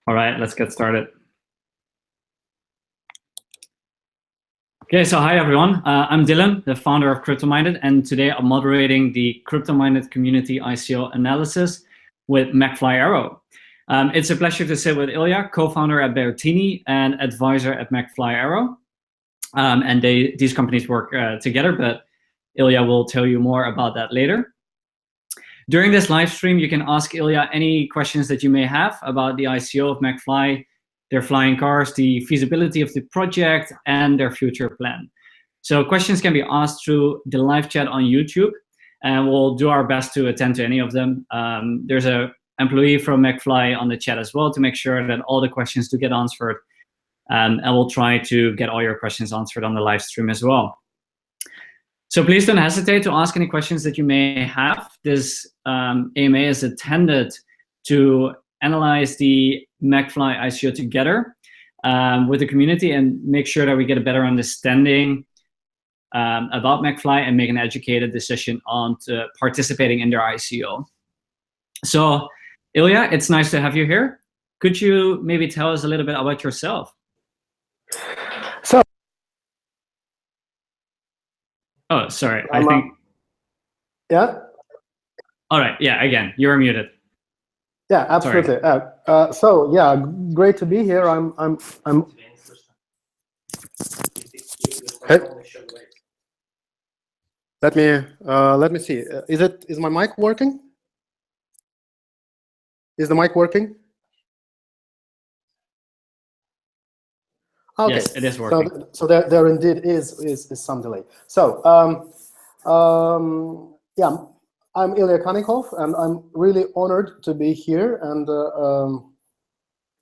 All right, let's get started. Okay, so hi everyone. I'm Dylan, the founder of Cryptominded, and today I'm moderating the Cryptominded Community ICO Analysis with McFly.aero. It's a pleasure to sit with Ilya, co-founder at Bertini and advisor at McFly.aero. And these companies work together, but Ilya will tell you more about that later. During this live stream, you can ask Ilya any questions that you may have about the ICO of McFly, their flying cars, the feasibility of the project, and their future plan. So questions can be asked through the live chat on YouTube, and we'll do our best to attend to any of them. There's an employee from McFly on the chat as well to make sure that all the questions do get answered, and we'll try to get all your questions answered on the live stream as well. So please don't hesitate to ask any questions that you may have. This AMA is intended to analyze the McFly ICO together with the community and make sure that we get a better understanding about McFly and make an educated decision on participating in their ICO. So Ilya, it's nice to have you here. Could you maybe tell us a little bit about yourself? So, oh, sorry, I think. Yeah. All right, yeah, again, you're muted. Yeah, absolutely. So yeah, great to be here. I'm. Hey. Let me see. Is my mic working? Is the mic working? Okay. Yes, it is working. So there indeed is some delay. So yeah, I'm Ilya Khanykov, and I'm really honored to be here and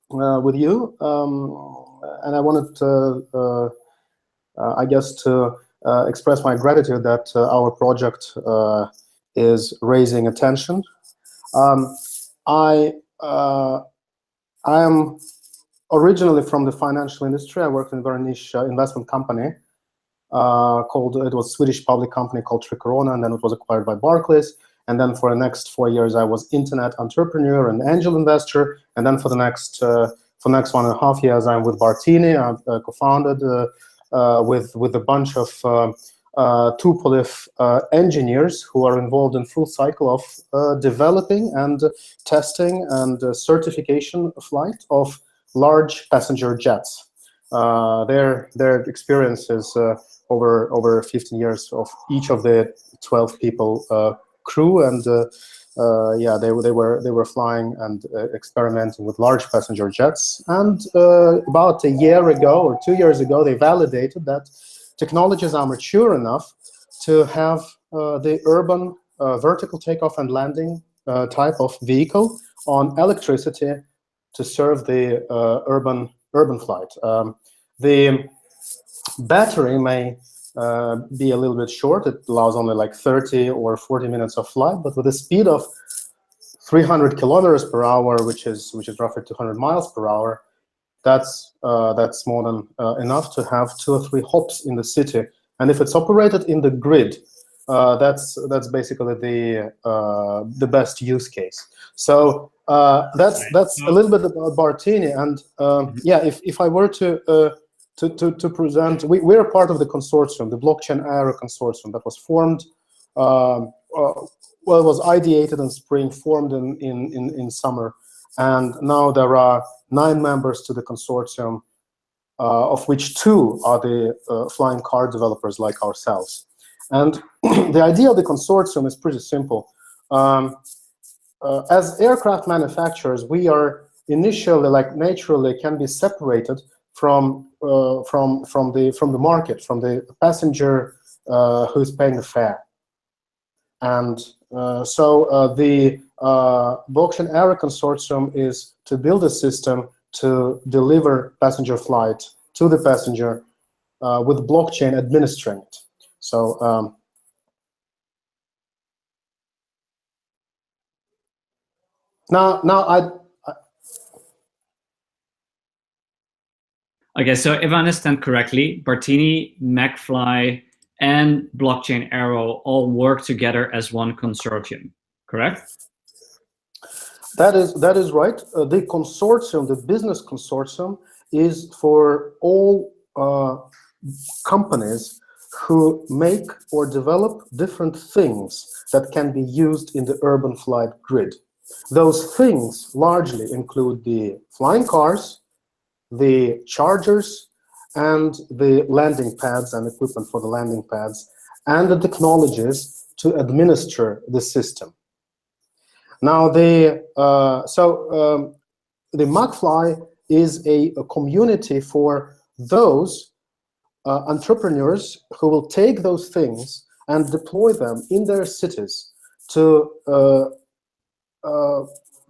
with you. And I wanted to, I guess, to express my gratitude that our project is raising attention. I am originally from the financial industry. I worked in a very niche investment company it was a Swedish public company called Tokenomics, and then it was acquired by Barclays. And then for the next 4 years, I was internet entrepreneur and angel investor. And then for the next 1.5 years, I'm with Bertini. I've co-founded with a bunch of Tupolev engineers who are involved in full cycle of developing and testing and certification flight of large passenger jets. Their experience is over 15 years of each of the 12 people crew, and yeah, they were flying and experimenting with large passenger jets. And about a year ago or 2 years ago, they validated that technologies are mature enough to have the urban vertical takeoff and landing type of vehicle on electricity to serve the urban flight. The battery may be a little bit short. It allows only like 30 or 40 minutes of flight, but with a speed of 300 kilometers per hour, which is roughly 200 miles per hour, that's more than enough to have 2 or 3 hops in the city. And if it's operated in the grid, that's basically the best use case. So that's a little bit about Bertini. And yeah, if I were to present, we're a part of the consortium, the blockchain.aero consortium that was formed. Well, it was ideated in spring, formed in summer, and now there are 9 members to the consortium, of which 2 are the flying car developers like ourselves. And the idea of the consortium is pretty simple. As aircraft manufacturers, we are initially, like naturally, can be separated from the market, from the passenger who's paying the fare. And so the blockchain.aero consortium is to build a system to deliver passenger flight to the passenger with blockchain administering it. So now okay, so if I understand correctly, Bertini, McFly, and blockchain.aero all work together as one consortium, correct? That is right. The consortium, the business consortium, is for all companies who make or develop different things that can be used in the urban flight grid. Those things largely include the flying cars, the chargers, and the landing pads and equipment for the landing pads, and the technologies to administer the system. Now, the McFly is a community for those entrepreneurs who will take those things and deploy them in their cities to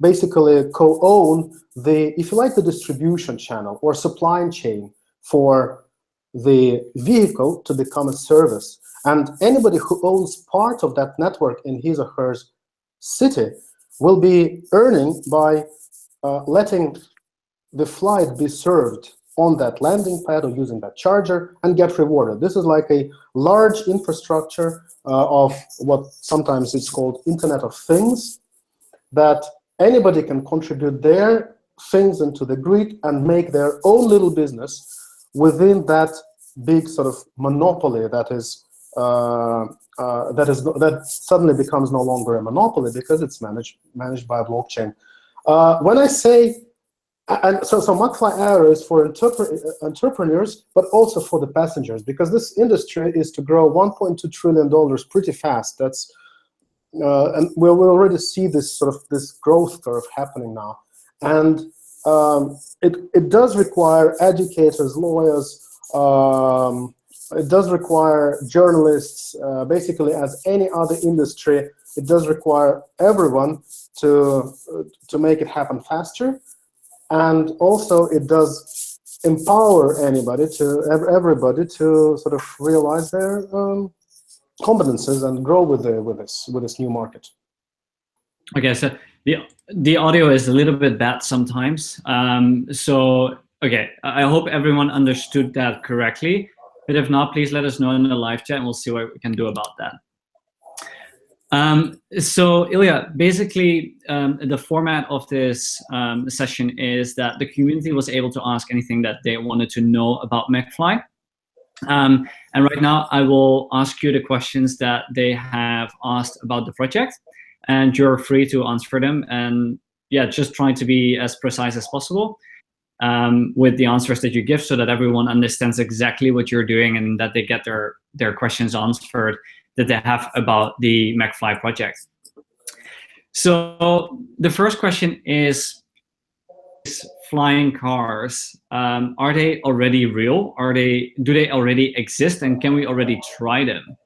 basically co-own the, if you like, the distribution channel or supply chain for the vehicle to become a service. And anybody who owns part of that network in his or her city will be earning by letting the flight be served on that landing pad or using that charger and get rewarded. This is like a large infrastructure of what sometimes it's called Internet of Things, that anybody can contribute their things into the grid and make their own little business within that big sort of monopoly that suddenly becomes no longer a monopoly because it's managed by a blockchain. When I say, and so McFly.aero is for entrepreneurs, but also for the passengers, because this industry is to grow $1.2 trillion pretty fast. That's and we already see this growth curve happening now, and it does require educators, lawyers. It does require journalists. Basically, as any other industry, it does require everyone to make it happen faster, and also it does empower everybody to sort of realize their competences and grow with this new market. Okay, so the audio is a little bit bad sometimes. So okay, I hope everyone understood that correctly. But if not, please let us know in the live chat, and we'll see what we can do about that. So Ilya, basically, the format of this session is that the community was able to ask anything that they wanted to know about McFly. And right now, I will ask you the questions that they have asked about the project, and you're free to answer them. And yeah, just try to be as precise as possible with the answers that you give, so that everyone understands exactly what you're doing and that they get their questions answered that they have about the McFly project. So the first question is, flying cars, are they already real? Do they already exist, and can we already try them?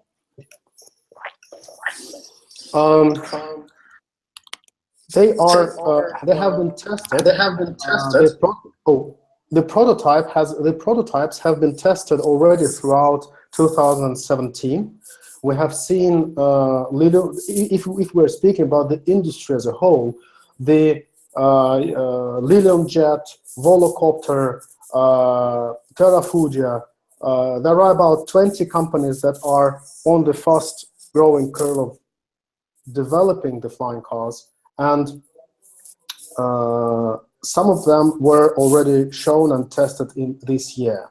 They have been tested. The prototypes have been tested already throughout 2017. We have seen if we're speaking about the industry as a whole, the Lilium Jet, Volocopter, Terrafugia. There are about 20 companies that are on the fast-growing curve of developing the flying cars, and some of them were already shown and tested in this year.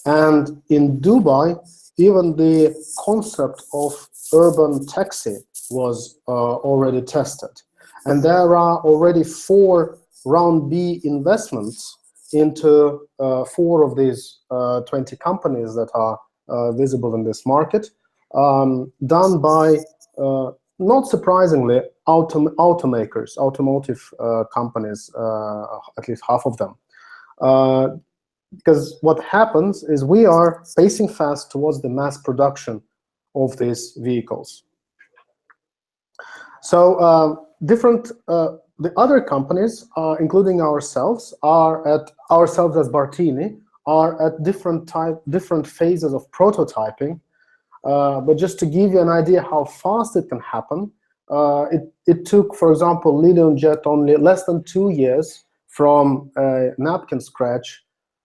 And in Dubai, even the concept of urban taxi was already tested. And there are already 4 round B investments into 4 of these 20 companies that are visible in this market, done by, not surprisingly, automakers, automotive companies, at least half of them. Because what happens is we are pacing fast towards the mass production of these vehicles. So the other companies, including ourselves, ourselves as Bartini, are at different phases of prototyping. But just to give you an idea how fast it can happen, it took, for example, Lilium Jet only less than 2 years from a napkin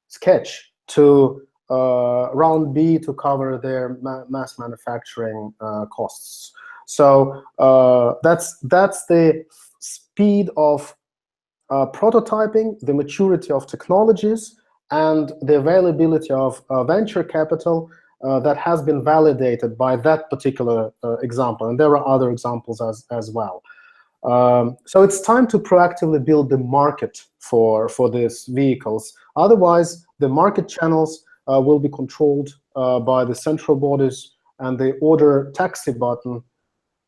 sketch to round B to cover their mass manufacturing costs. So that's the speed of prototyping, the maturity of technologies, and the availability of venture capital that has been validated by that particular example. And there are other examples as well. So it's time to proactively build the market for these vehicles. Otherwise, the market channels will be controlled by the central bodies, and the order taxi button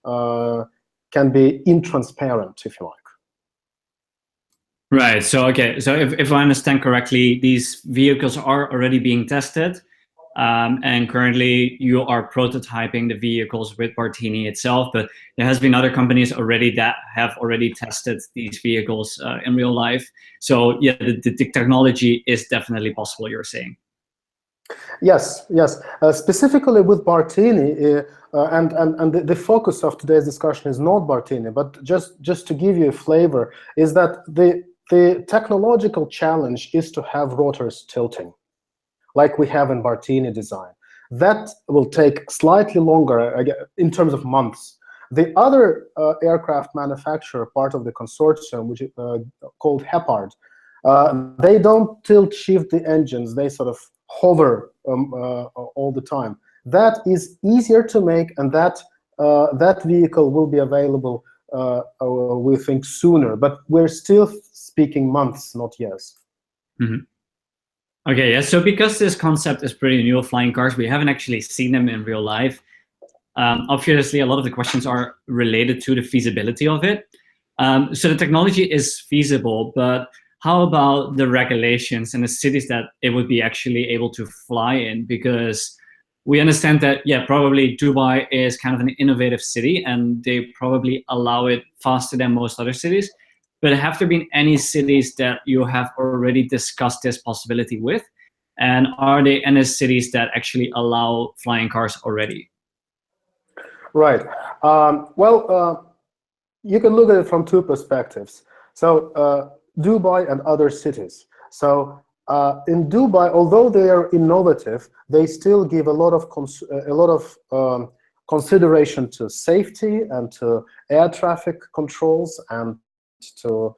can be intransparent, if you like. Right. So, okay. So if I understand correctly, these vehicles are already being tested. And currently you are prototyping the vehicles with Bartini itself, but there has been other companies already that have already tested these vehicles in real life. So yeah, the technology is definitely possible, you're saying. Yes, yes. Specifically with Bartini, and the focus of today's discussion is not Bartini, but just to give you a flavor, is that the technological challenge is to have rotors tilting, like we have in Bartini design. That will take slightly longer in terms of months. The other aircraft manufacturer, part of the consortium, which is called Hepard, they don't tilt shift the engines, they sort of hover all the time. That is easier to make, and that vehicle will be available, we think, sooner. But we're still speaking months, not years. Mm-hmm. Okay, yeah, so because this concept is pretty new, flying cars, we haven't actually seen them in real life. Obviously, a lot of the questions are related to the feasibility of it. So the technology is feasible, but how about the regulations and the cities that it would be actually able to fly in? Because we understand that, yeah, probably Dubai is kind of an innovative city, and they probably allow it faster than most other cities. But have there been any cities that you have already discussed this possibility with? And are there any cities that actually allow flying cars already? Right. Well, you can look at it from two perspectives. So Dubai and other cities. So in Dubai, although they are innovative, they still give a lot of consideration to safety and to air traffic controls and to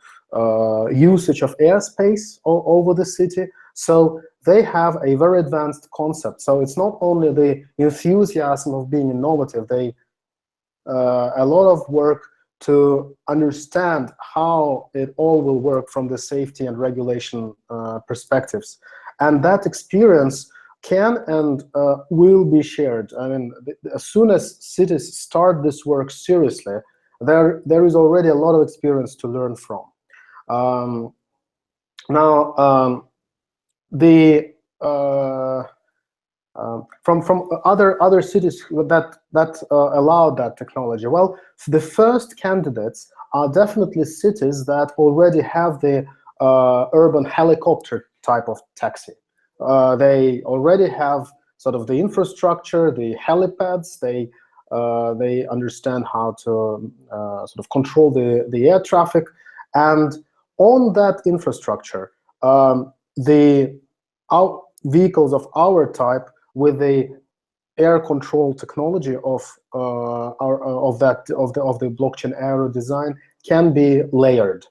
usage of airspace over the city. So they have a very advanced concept. So it's not only the enthusiasm of being innovative, they a lot of work to understand how it all will work from the safety and regulation perspectives. And that experience can and will be shared. I mean, as soon as cities start this work seriously, there is already a lot of experience to learn from. From other cities that allowed that technology. Well, the first candidates are definitely cities that already have the urban helicopter type of taxi. They already have sort of the infrastructure, the helipads. They understand how to sort of control the air traffic, and on that infrastructure, vehicles of our type with the air control technology of the blockchain.aero design can be layered.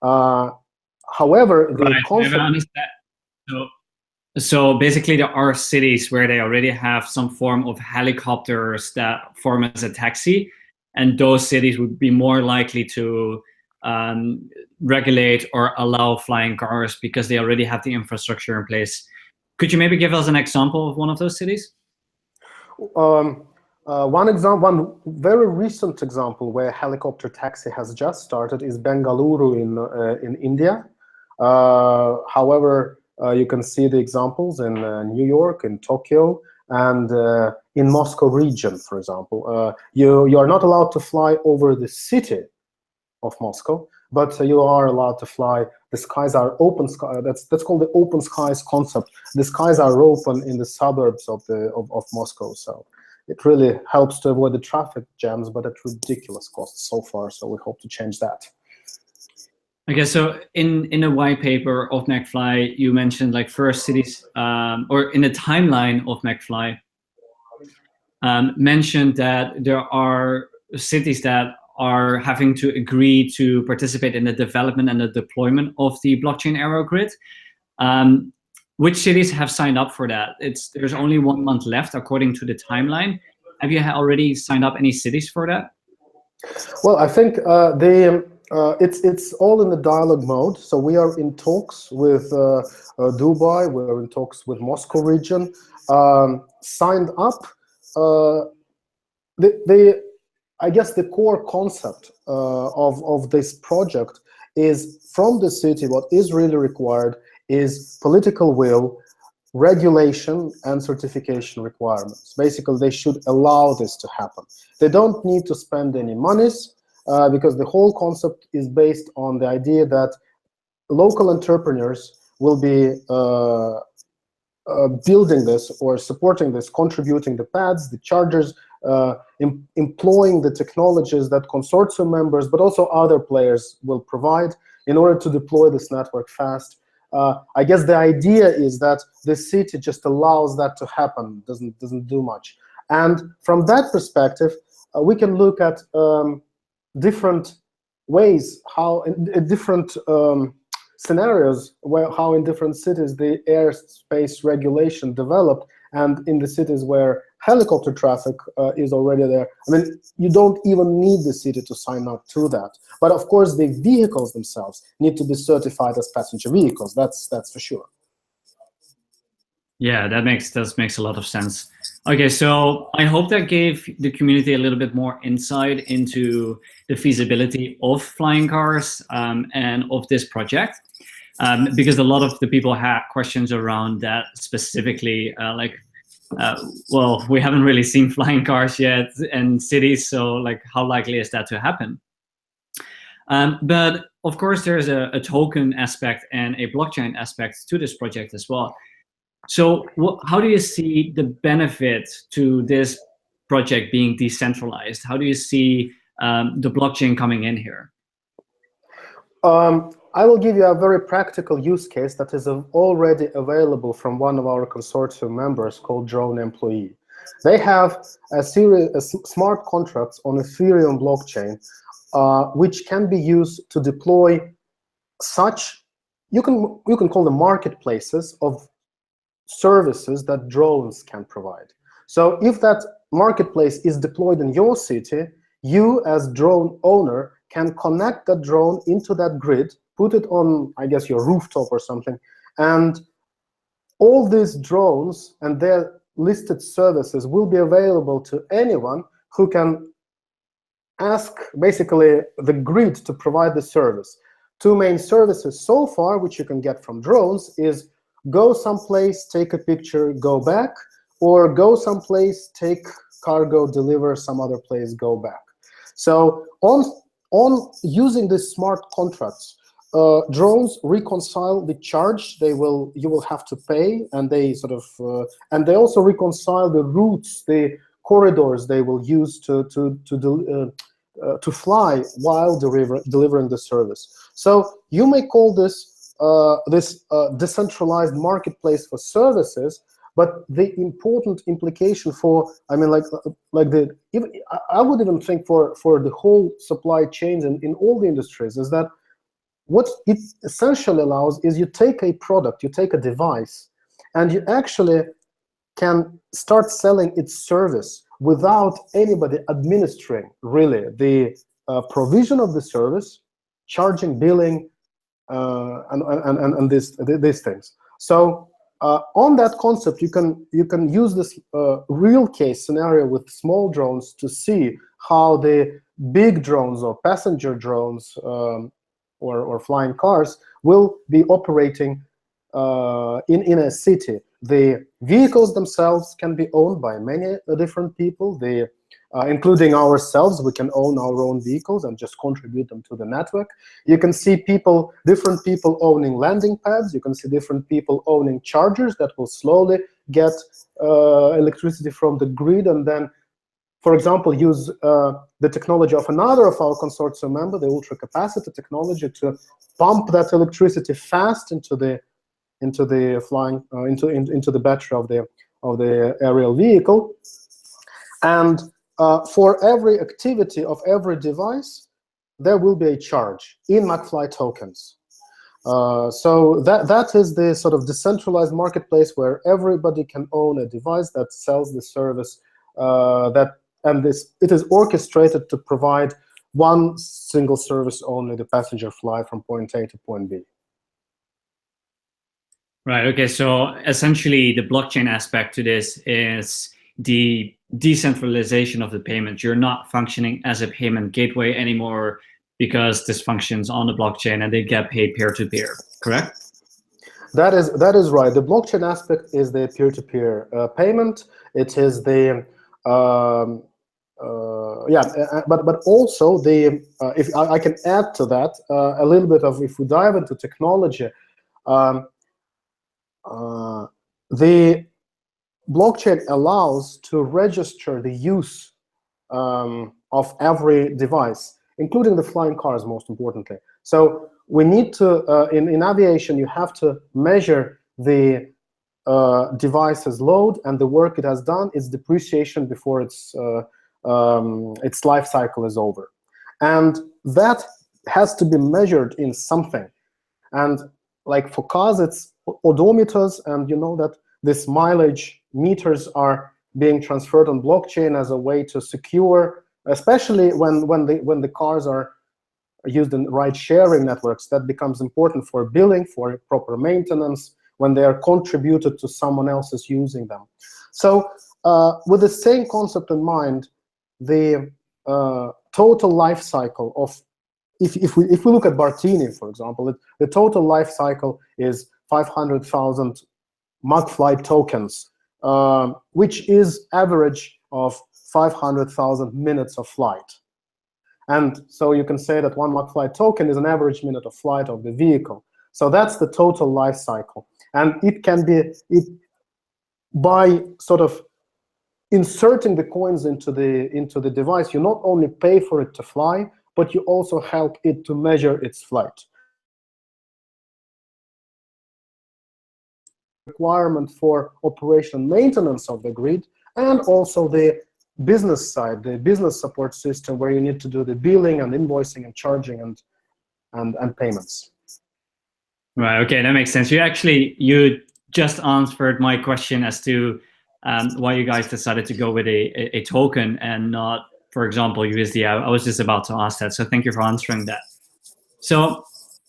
However, the concept. So basically, there are cities where they already have some form of helicopters that form as a taxi, and those cities would be more likely to regulate or allow flying cars because they already have the infrastructure in place. Could you maybe give us an example of one of those cities? One very recent example where helicopter taxi has just started is Bengaluru in India. However, you can see the examples in New York, in Tokyo, and in Moscow region, for example. You are not allowed to fly over the city of Moscow, but you are allowed to fly. The skies are open sky. That's called the open skies concept. The skies are open in the suburbs of Moscow. So it really helps to avoid the traffic jams, but at ridiculous costs so far. So we hope to change that. Okay, so in a white paper of McFly, you mentioned like first cities, or in the timeline of McFly, mentioned that there are cities that are having to agree to participate in the development and the deployment of the blockchain.aero grid. Which cities have signed up for that? There's only 1 month left according to the timeline. Have you already signed up any cities for that? Well, I think it's all in the dialogue mode. So we are in talks with Dubai. We're in talks with Moscow region. Signed up. I guess the core concept of this project is, from the city, what is really required is political will, regulation, and certification requirements. Basically, they should allow this to happen. They don't need to spend any monies, because the whole concept is based on the idea that local entrepreneurs will be building this or supporting this, contributing the pads, the chargers, employing the technologies that consortium members, but also other players will provide in order to deploy this network fast. I guess the idea is that the city just allows that to happen, doesn't do much. And from that perspective, we can look at different ways, how in different scenarios, how in different cities the airspace regulation developed, and in the cities where helicopter traffic is already there. I mean, you don't even need the city to sign up to that. But of course, the vehicles themselves need to be certified as passenger vehicles. That's for sure. Yeah, that makes a lot of sense. Okay, so I hope that gave the community a little bit more insight into the feasibility of flying cars and of this project. Because a lot of the people had questions around that specifically, well, we haven't really seen flying cars yet in cities, so like, how likely is that to happen? But of course, there's a token aspect and a blockchain aspect to this project as well. So how do you see the benefit to this project being decentralized? How do you see the blockchain coming in here? I will give you a very practical use case that is already available from one of our consortium members called Drone Employee. They have a series of smart contracts on Ethereum blockchain, which can be used to deploy such, you can call them marketplaces of services that drones can provide. So if that marketplace is deployed in your city, you as drone owner can connect that drone into that grid, put it on, I guess, your rooftop or something, and all these drones and their listed services will be available to anyone who can ask, basically, the grid to provide the service. Two main services so far, which you can get from drones, is go someplace, take a picture, go back, or go someplace, take cargo, deliver some other place, go back. So on using these smart contracts, drones reconcile the charge you will have to pay, and they sort of and they also reconcile the routes, the corridors they will use to fly while delivering the service. So you may call this decentralized marketplace for services, but the important implication for, I mean, I would even think for the whole supply chains and in all the industries, is that what it essentially allows is you take a product, you take a device, and you actually can start selling its service without anybody administering really the provision of the service, charging, billing, and these things. So on that concept, you can use this real case scenario with small drones to see how the big drones or passenger drones or flying cars will be operating in a city. The vehicles themselves can be owned by many different people. Including ourselves, we can own our own vehicles and just contribute them to the network. You can see different people owning landing pads. You can see different people owning chargers that will slowly get electricity from the grid, and then, for example, use the technology of another of our consortium member, the ultra-capacitor technology, to pump that electricity fast into the battery of the aerial vehicle. And for every activity of every device, there will be a charge in McFly tokens. So that is the sort of decentralized marketplace where everybody can own a device that sells the service it is orchestrated to provide one single service only, the passenger flight from point A to point B. Right, okay, so essentially the blockchain aspect to this is the decentralization of the payment. You're not functioning as a payment gateway anymore because this functions on the blockchain and they get paid peer-to-peer, correct? That is right. The blockchain aspect is the peer-to-peer payment. It is the but also the if I can add to that a little bit of, if we dive into technology, the blockchain allows to register the use of every device, including the flying cars, most importantly. So we need to, in aviation, you have to measure the device's load and the work it has done, its depreciation before its life cycle is over. And that has to be measured in something. And like for cars, it's odometers, and you know that this mileage meters are being transferred on blockchain as a way to secure, especially when the cars are used in ride-sharing networks. That becomes important for billing, for proper maintenance, when they are contributed to someone else's using them. So with the same concept in mind, the total life cycle of, if we look at Bartini, for example, the total life cycle is 500,000 McFly tokens, which is average of 500,000 minutes of flight. And so you can say that one McFly token is an average minute of flight of the vehicle. So that's the total life cycle. And it can be, by sort of inserting the coins into the device, you not only pay for it to fly, but you also help it to measure its flight. Requirement for operation maintenance of the grid, and also the business side, the business support system, where you need to do the billing and invoicing and charging and payments. Right, okay, that makes sense. You just answered my question as to why you guys decided to go with a token and not, for example, USD. I was just about to ask that, so thank you for answering that. So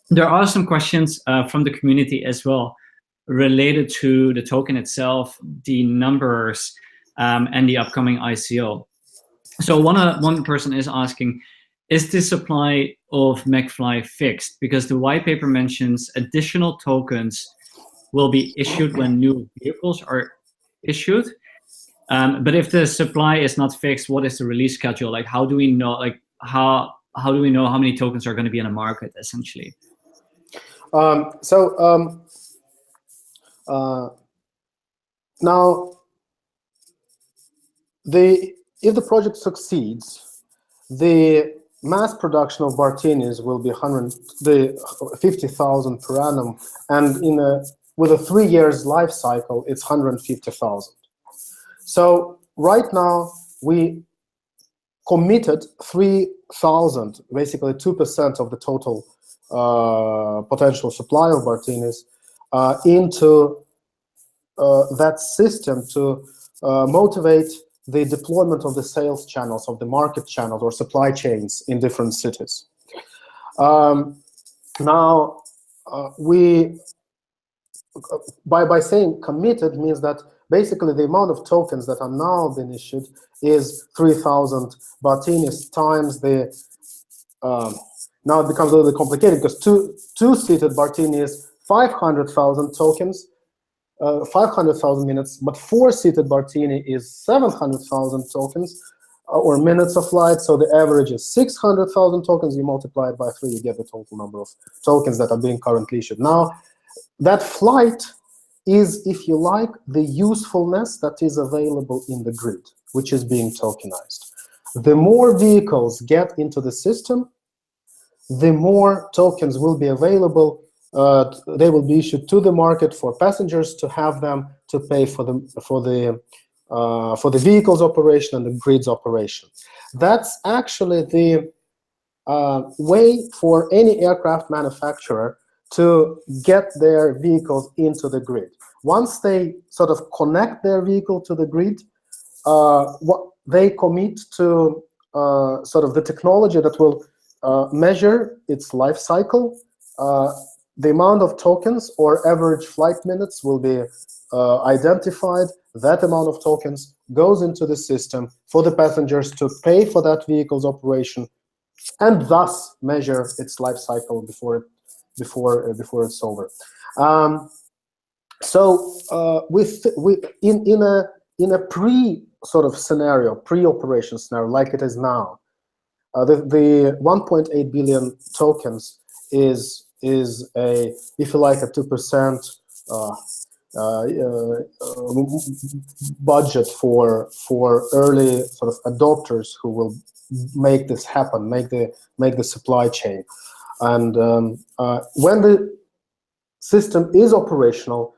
there are some questions from the community as well related to the token itself, the numbers, and the upcoming ICO. So one person is asking, is the supply of McFly fixed? Because the white paper mentions additional tokens will be issued when new vehicles are issued. But if the supply is not fixed, what is the release schedule? Like, how do we know? Like, how do we know how many tokens are going to be in the market, essentially? Now, if the project succeeds, the mass production of Bartinis will be 50,000 per annum, and with a 3 years life cycle, it's 150,000. So right now we committed 3,000, basically 2% of the total potential supply of Bartinis into that system to motivate the deployment of the sales channels, of the market channels or supply chains in different cities. Now, by saying committed means that basically the amount of tokens that are now being issued is 3,000 Bartinis times the, now it becomes a little bit complicated because two-seated Bartini is 500,000 tokens, 500,000 minutes, but four-seated Bartini is 700,000 tokens or minutes of flight, so the average is 600,000 tokens. You multiply it by 3, you get the total number of tokens that are being currently issued. Now, that flight is, if you like, the usefulness that is available in the grid, which is being tokenized. The more vehicles get into the system, the more tokens will be available. They will be issued to the market for passengers to have them to pay for the for the vehicle's operation and the grid's operation. That's actually the way for any aircraft manufacturer to get their vehicles into the grid. Once they sort of connect their vehicle to the grid, what they commit to sort of the technology that will measure its life cycle. The amount of tokens or average flight minutes will be identified. That amount of tokens goes into the system for the passengers to pay for that vehicle's operation, and thus measure its life cycle before it's over. In a pre sort of scenario, pre-operation scenario like it is now, the 1.8 billion tokens is a, if you like, a 2% budget for early sort of adopters who will make this happen, make the supply chain. And when the system is operational,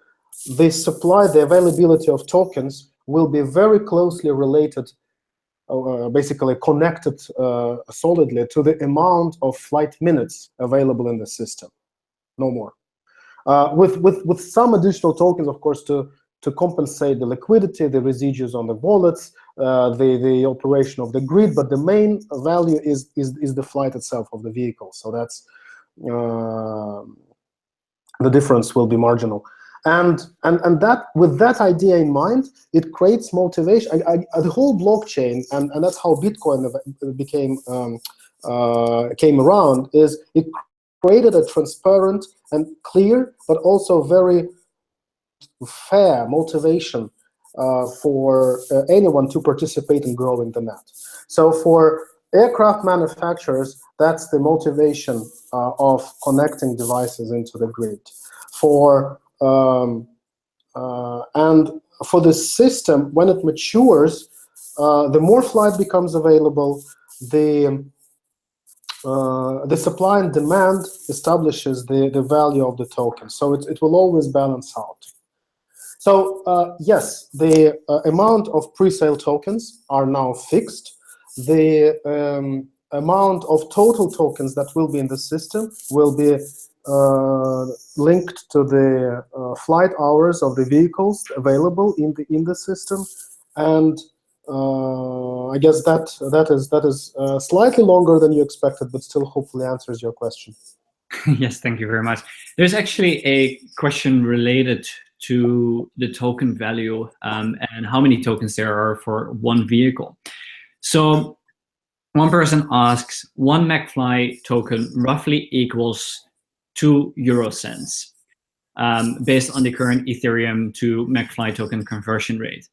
the supply, the availability of tokens will be very closely related, basically connected solidly to the amount of flight minutes available in the system, no more. With some additional tokens, of course, to compensate the liquidity, the residues on the wallets, the operation of the grid, but the main value is the flight itself of the vehicle. So that's the difference will be marginal. And that, with that idea in mind, it creates motivation. The whole blockchain, and that's how Bitcoin came around, is it created a transparent and clear, but also very fair motivation for anyone to participate in growing the net. So for aircraft manufacturers, that's the motivation of connecting devices into the grid. And for the system, when it matures, the more flight becomes available, the supply and demand establishes the value of the token. So it will always balance out. So yes, the amount of pre-sale tokens are now fixed. The amount of total tokens that will be in the system will be linked to the flight hours of the vehicles available in the system, and I guess that is slightly longer than you expected, but still hopefully answers your question. Yes, thank you very much. There's actually a question related to the token value and how many tokens there are for one vehicle. So one person asks, one McFly token roughly equals 2 euro cents based on the current Ethereum to McFly token conversion rate.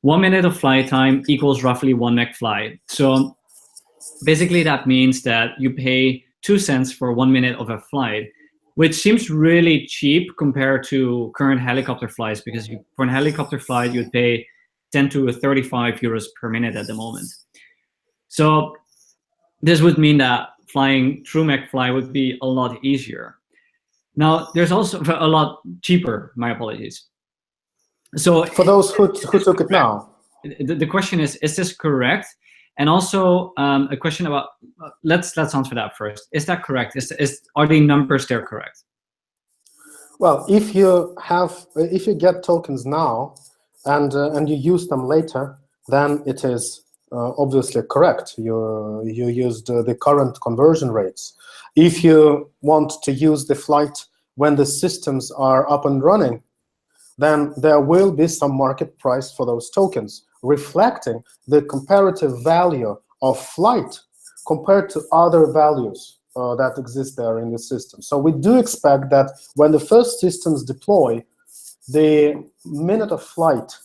1 minute of flight time equals roughly 1 McFly. So basically that means that you pay 2 cents for 1 minute of a flight, which seems really cheap compared to current helicopter flights, because for a helicopter flight, you'd pay 10 to 35 euros per minute at the moment. So this would mean that flying through McFly would be a lot easier. Now, there's also a lot cheaper, my apologies. So for those who took it now. The question is this correct? And also a question about, let's answer that first. Is that correct? Are the numbers there correct? Well, if you get tokens now and you use them later, then it is obviously correct. You used the current conversion rates. If you want to use the flight when the systems are up and running, then there will be some market price for those tokens, reflecting the comparative value of flight compared to other values that exist there in the system. So we do expect that when the first systems deploy, the minute of flight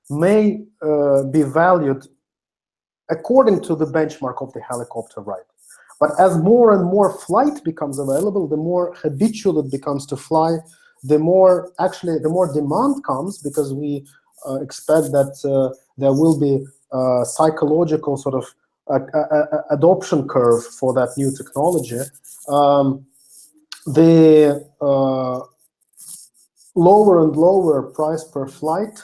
may be valued according to the benchmark of the helicopter ride. But as more and more flight becomes available, the more habitual it becomes to fly, the more demand comes, because we expect that there will be a psychological sort of adoption curve for that new technology. The lower and lower price per flight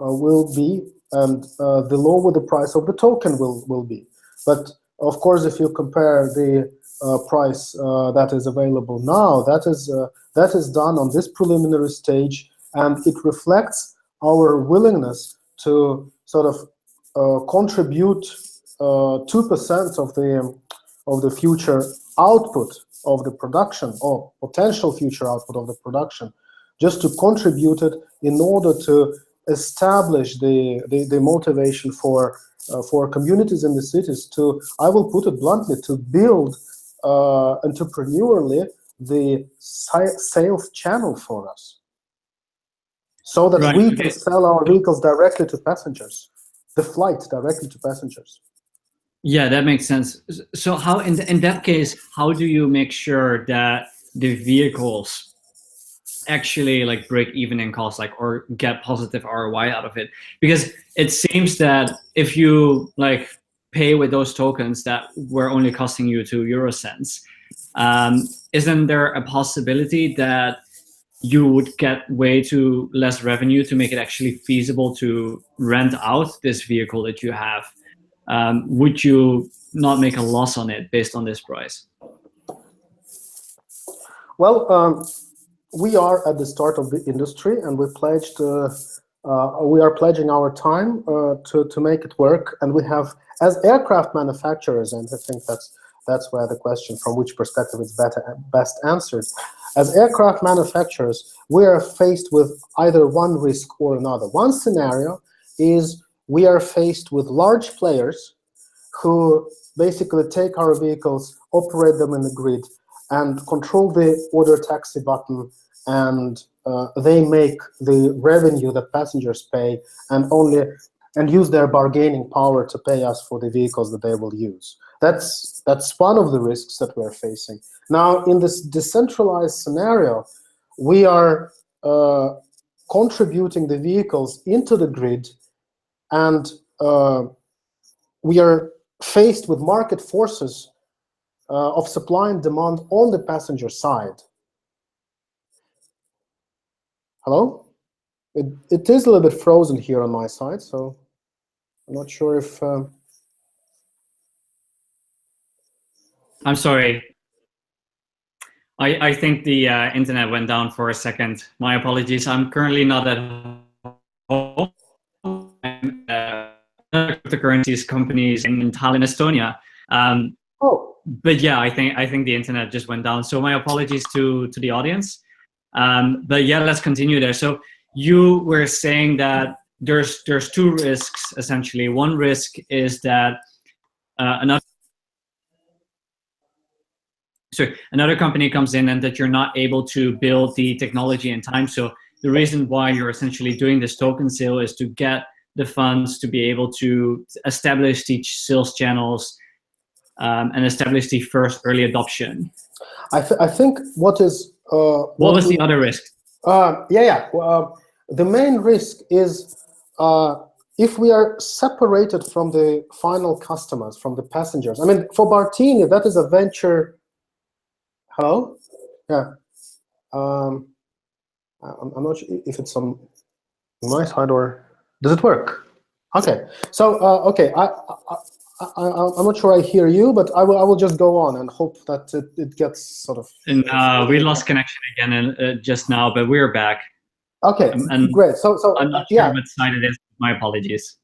will be, and the lower the price of the token will be. But of course, if you compare the price that is available now, that is done on this preliminary stage, and it reflects our willingness to sort of contribute 2% of the future output of the production, or potential future output of the production, just to contribute it in order to establish the motivation for communities in the cities to, I will put it bluntly, to build entrepreneurially the sales channel for us, so that Right. we can sell our vehicles directly to passengers, the flight directly to passengers. Yeah, that makes sense. So how, in that case, how do you make sure that the vehicles actually like break even in cost, like, or get positive ROI out of it? Because it seems that if you like pay with those tokens that were only costing you 2 euro cents, isn't there a possibility that you would get way too less revenue to make it actually feasible to rent out this vehicle that you have? Would you not make a loss on it based on this price? Well, we are at the start of the industry, and we are pledging our time to make it work. And we have, as aircraft manufacturers, and I think that's where the question, from which perspective it's best answered. As aircraft manufacturers, we are faced with either one risk or another. One scenario is we are faced with large players who basically take our vehicles, operate them in the grid, and control the order taxi button, and they make the revenue that passengers pay, and use their bargaining power to pay us for the vehicles that they will use. That's one of the risks that we're facing. Now, in this decentralized scenario, we are contributing the vehicles into the grid, and we are faced with market forces of supply and demand on the passenger side. Hello? It is a little bit frozen here on my side, so I'm not sure if... I'm sorry. I think the internet went down for a second. My apologies. I'm currently not at home. I'm cryptocurrencies companies in Tallinn, Estonia. But yeah, I think the internet just went down. So my apologies to the audience. But yeah, let's continue there. So you were saying that there's two risks essentially. One risk is that another company comes in and that you're not able to build the technology in time. So the reason why you're essentially doing this token sale is to get the funds to be able to establish these sales channels and establish the first early adoption. I think what is... what was the other risk? The main risk is if we are separated from the final customers, from the passengers. I mean, for Bartini, that is a venture... Hello? Yeah. I'm not sure if it's on my side, or does it work? Okay. So okay, I'm not sure I hear you, but I will just go on and hope that it gets sort of... And we lost connection again just now, but we're back. Okay, great. So I'm not sure what side it is. My apologies.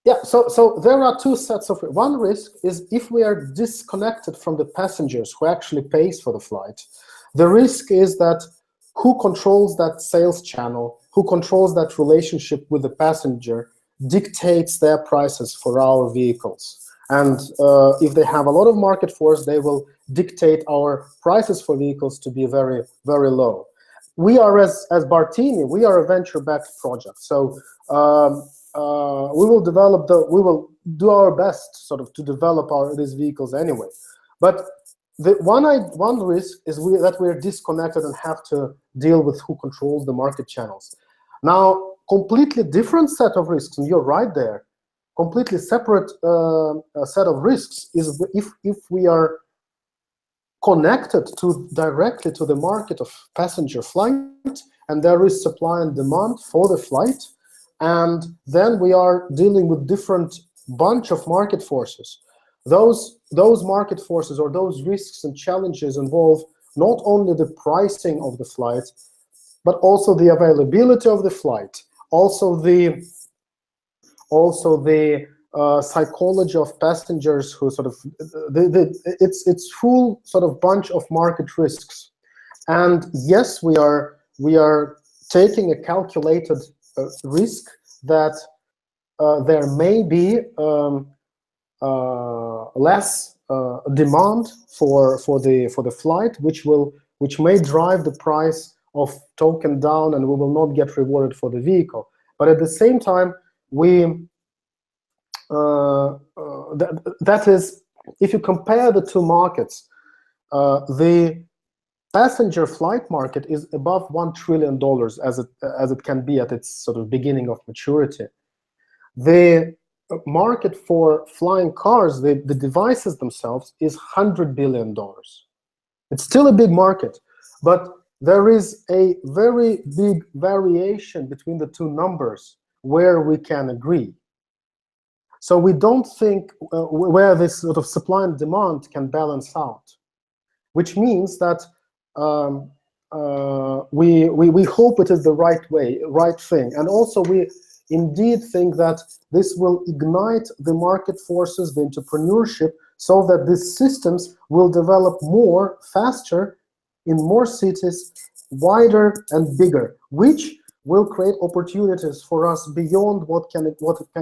Yeah, so there are two sets of... One risk is if we are disconnected from the passengers who actually pays for the flight. The risk is that who controls that sales channel, who controls that relationship with the passenger, dictates their prices for our vehicles. And if they have a lot of market force, they will dictate our prices for vehicles to be very, very low. We are, as Bartini, we are a venture-backed project. So we will do our best sort of to develop these vehicles anyway. But the one risk is that we're disconnected and have to deal with who controls the market channels. Now, completely different set of risks, and you're right there. Completely separate set of risks is if we are connected directly to the market of passenger flight, and there is supply and demand for the flight. And then we are dealing with different bunch of market forces. Those market forces or those risks and challenges involve not only the pricing of the flight, but also the availability of the flight, also the psychology of passengers who sort of it's full sort of bunch of market risks. And yes, we are taking a calculated risk that there may be less demand for the flight, which may drive the price of token down, and we will not get rewarded for the vehicle. But at the same time, that is, if you compare the two markets, the passenger flight market is above $1 trillion as it can be at its sort of beginning of maturity. The market for flying cars, the devices themselves, is $100 billion. It's still a big market, but there is a very big variation between the two numbers where we can agree. So we don't think where this sort of supply and demand can balance out, which means that we hope it is the right thing. And also we indeed think that this will ignite the market forces, the entrepreneurship, so that these systems will develop more, faster, in more cities, wider and bigger, which will create opportunities for us beyond what can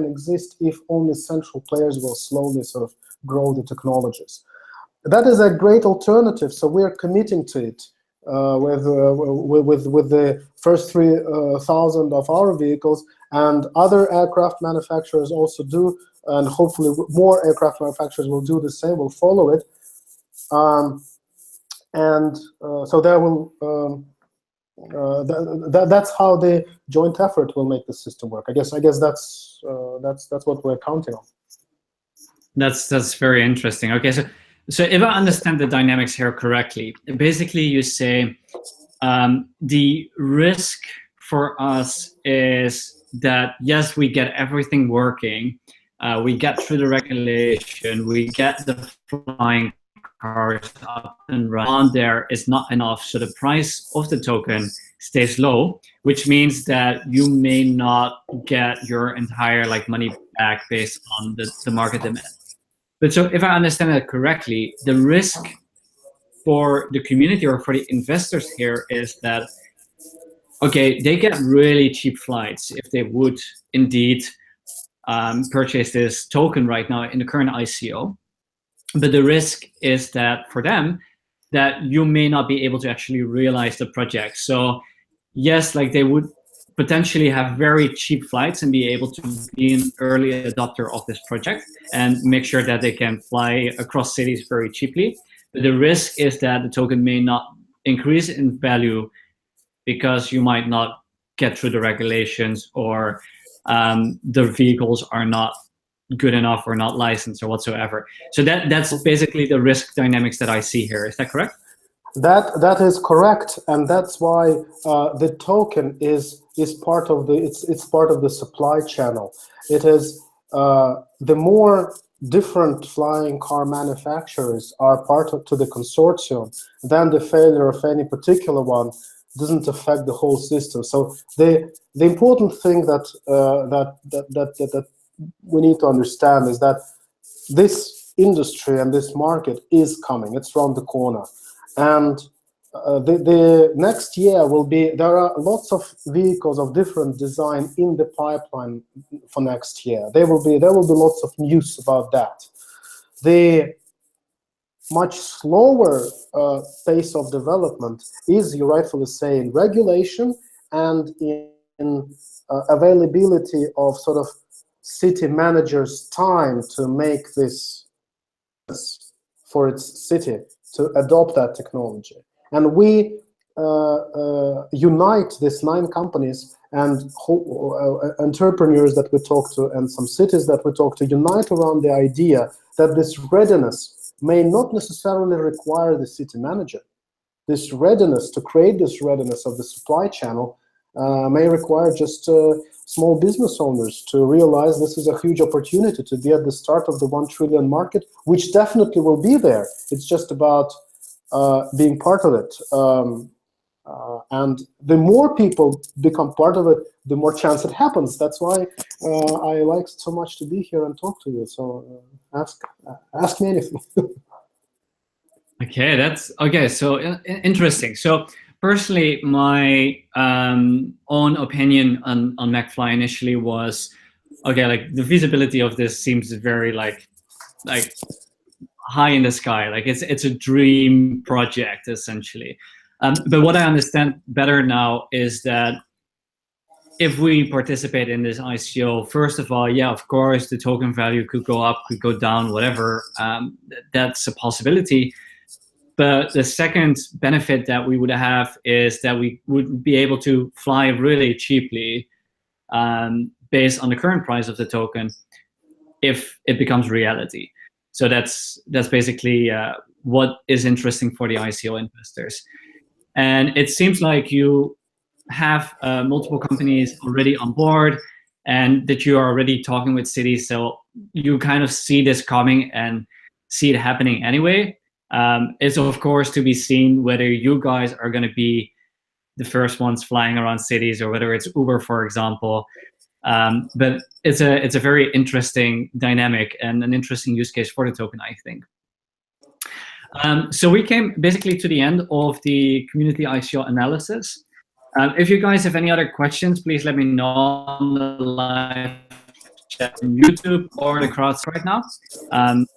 exist if only central players will slowly sort of grow the technologies. That is a great alternative, so we are committing to it with the first 3,000 of our vehicles, and other aircraft manufacturers also do, and hopefully more aircraft manufacturers will do the same, will follow it. So there will that's how the joint effort will make the system work. I guess that's what we're counting on. That's very interesting. Okay, so if I understand the dynamics here correctly, basically you say the risk for us is that yes, we get everything working, we get through the regulation, we get the flying cars up and running. There is not enough, so the price of the token stays low, which means that you may not get your entire money back based on the market demand. But so if I understand that correctly, the risk for the community or for the investors here is that, okay, they get really cheap flights if they would indeed purchase this token right now in the current ICO. But the risk is that for them, that you may not be able to actually realize the project. So yes, they would potentially have very cheap flights and be able to be an early adopter of this project and make sure that they can fly across cities very cheaply. But the risk is that the token may not increase in value because you might not get through the regulations, or the vehicles are not good enough or not licensed or whatsoever. So that's basically the risk dynamics that I see here. Is that correct? That is correct, and that's why the token is part of it's part of the supply channel. It is the more different flying car manufacturers are part of the consortium, then the failure of any particular one doesn't affect the whole system. So the important thing that we need to understand is that this industry and this market is coming. It's around the corner. And the next year will be, there are lots of vehicles of different design in the pipeline for next year. There will be lots of news about that. The much slower pace of development is, you rightfully say, in regulation and in availability of sort of city managers' time to make this for its city to adopt that technology. And we unite these 9 companies and entrepreneurs that we talk to and some cities that we talk to, unite around the idea that this readiness may not necessarily require the city manager. This readiness, to create this readiness of the supply channel, may require just small business owners to realize this is a huge opportunity to be at the start of the 1 trillion market, which definitely will be there. It's just about being part of it. And the more people become part of it, the more chance it happens. That's why I like so much to be here and talk to you. So ask me anything. Okay, that's okay. So interesting. So personally, my own opinion on McFly initially was, okay, like the feasibility of this seems very like high in the sky. Like it's a dream project essentially. But what I understand better now is that if we participate in this ICO, first of all, yeah, of course, the token value could go up, could go down, whatever. That's a possibility. But the second benefit that we would have is that we would be able to fly really cheaply based on the current price of the token if it becomes reality. So that's basically what is interesting for the ICO investors. And it seems like you have multiple companies already on board and that you are already talking with cities. So you kind of see this coming and see it happening anyway. It's of course to be seen whether you guys are going to be the first ones flying around cities or whether it's Uber, for example. But it's a very interesting dynamic and an interesting use case for the token, I think. So we came basically to the end of the community ICO analysis. If you guys have any other questions, please let me know on the live chat on YouTube or the crowds right now.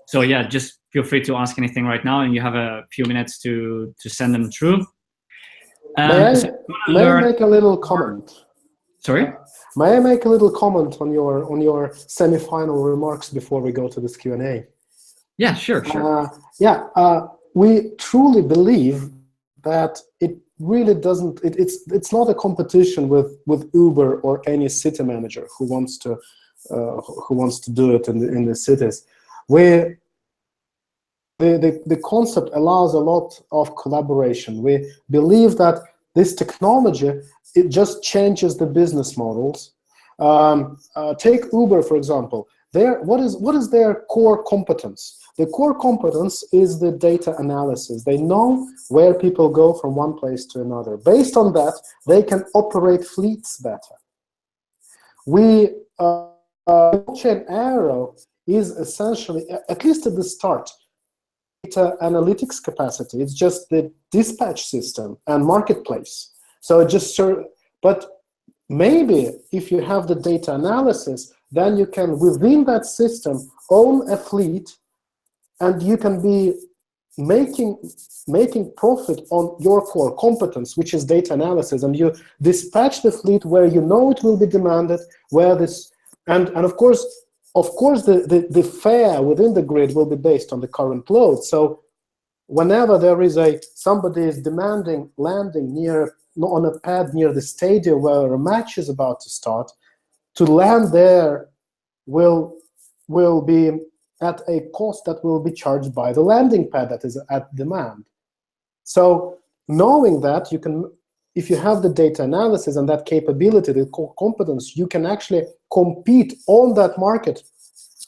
So yeah, just feel free to ask anything right now, and you have a few minutes to send them through. May I make a little comment? Sorry? May I make a little comment on your semi-final remarks before we go to this Q&A? Yeah, sure. We truly believe that it really doesn't. It's not a competition with Uber or any city manager who wants to do it in the cities. Where the concept allows a lot of collaboration. We believe that this technology, it just changes the business models. Take Uber, for example. What is their core competence? The core competence is the data analysis. They know where people go from one place to another. Based on that, they can operate fleets better. Blockchain.aero is essentially, at least at the start, data analytics capacity. It's just the dispatch system and marketplace. So it just but maybe if you have the data analysis, then you can, within that system, own a fleet, and you can be making profit on your core competence, which is data analysis, and you dispatch the fleet where you know it will be demanded, where this, and of course the fare within the grid will be based on the current load. So whenever there is somebody is demanding landing on a pad near the stadium where a match is about to start, to land there will be at a cost that will be charged by the landing pad that is at demand. So knowing that, you can, if you have the data analysis and that capability, the core competence, you can actually compete on that market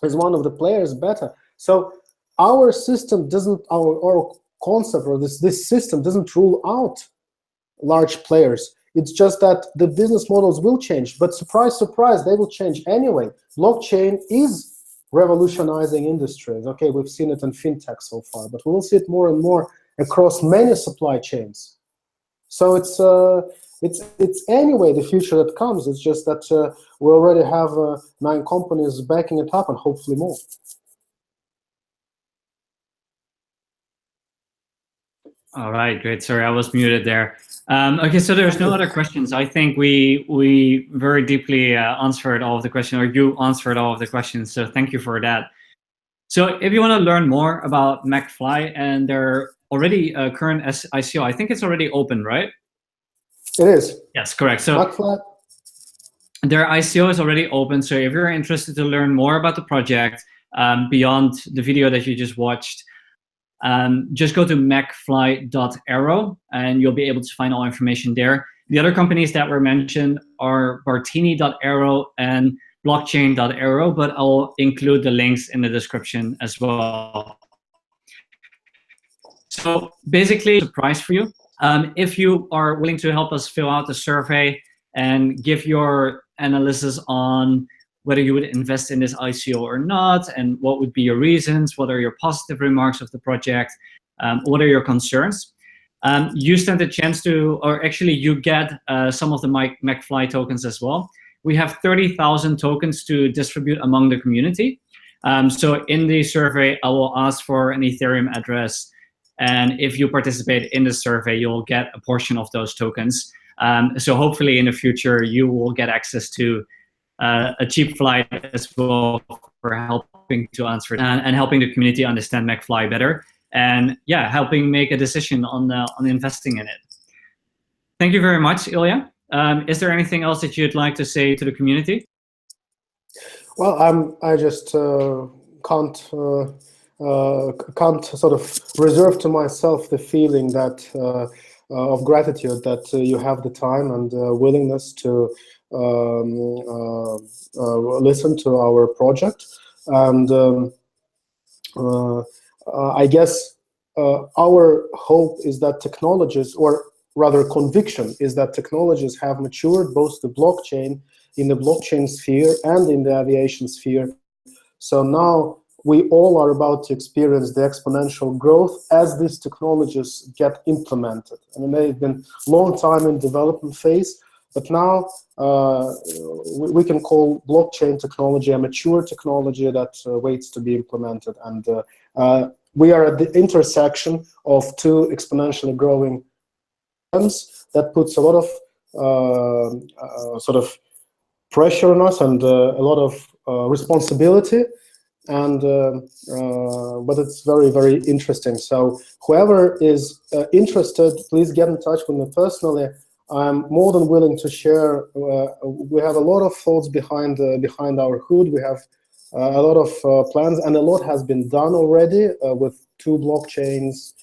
as one of the players better. So our system doesn't, our concept or this system doesn't rule out large players. It's just that the business models will change, but surprise, surprise, they will change anyway. Blockchain is revolutionizing industries. Okay, we've seen it in fintech so far, but we will see it more and more across many supply chains. So it's anyway the future that comes. It's just that we already have 9 companies backing it up, and hopefully more. All right, great. Sorry, I was muted there. Okay, so there's no other questions. I think we very deeply answered all of the questions, or you answered all of the questions. So thank you for that. So if you want to learn more about McFly and their already current ICO, I think it's already open, right? It is. Yes, correct. So McFly, their ICO is already open. So if you're interested to learn more about the project beyond the video that you just watched, just go to McFly.aero and you'll be able to find all information there. The other companies that were mentioned are Bartini.aero and blockchain.aero, but I'll include the links in the description as well. So basically, surprise for you. If you are willing to help us fill out the survey and give your analysis on whether you would invest in this ICO or not, and what would be your reasons, what are your positive remarks of the project, what are your concerns, you stand a chance to, or actually you get some of the McFly tokens as well. We have 30,000 tokens to distribute among the community. So in the survey, I will ask for an Ethereum address. And if you participate in the survey, you'll get a portion of those tokens. So hopefully in the future, you will get access to a cheap flight as well for helping to answer and helping the community understand McFly better. And yeah, helping make a decision on investing in it. Thank you very much, Ilya. Is there anything else that you'd like to say to the community? Well, I just can't sort of reserve to myself the feeling that of gratitude that you have the time and willingness to listen to our project. And I guess our hope is that technologies, or rather conviction, is that technologies have matured both the blockchain, in the blockchain sphere and in the aviation sphere. So now we all are about to experience the exponential growth as these technologies get implemented. I mean, they've been a long time in development phase, but now we can call blockchain technology a mature technology that waits to be implemented. And we are at the intersection of two exponentially growing trends that puts a lot of sort of pressure on us and a lot of responsibility. And but it's very, very interesting. So whoever is interested, please get in touch with me personally. I'm more than willing to share. We have a lot of thoughts behind our hood. We have a lot of plans, and a lot has been done already with 2 blockchains,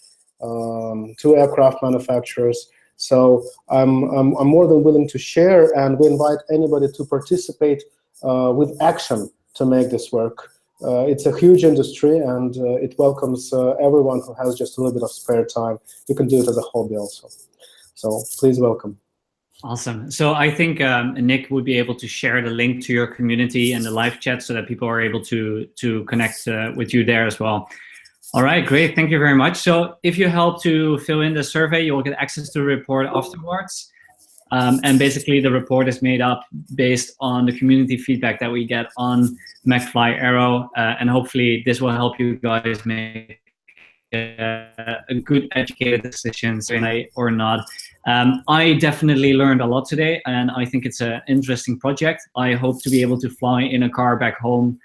2 aircraft manufacturers. So I'm more than willing to share, and we invite anybody to participate with action to make this work. It's a huge industry, and it welcomes everyone who has just a little bit of spare time. You can do it as a hobby also. So please welcome. Awesome. So I think Nick would be able to share the link to your community and the live chat so that people are able to connect with you there as well. All right, great. Thank you very much. So if you help to fill in the survey, you'll get access to the report afterwards. And basically the report is made up based on the community feedback that we get on McFly.aero, and hopefully this will help you guys make a good educated decision or not. I definitely learned a lot today, and I think it's an interesting project. I hope to be able to fly in a car back home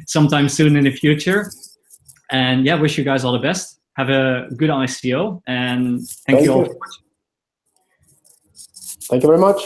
sometime soon in the future. And yeah, wish you guys all the best. Have a good ICO, and thank you all for watching. Thank you very much.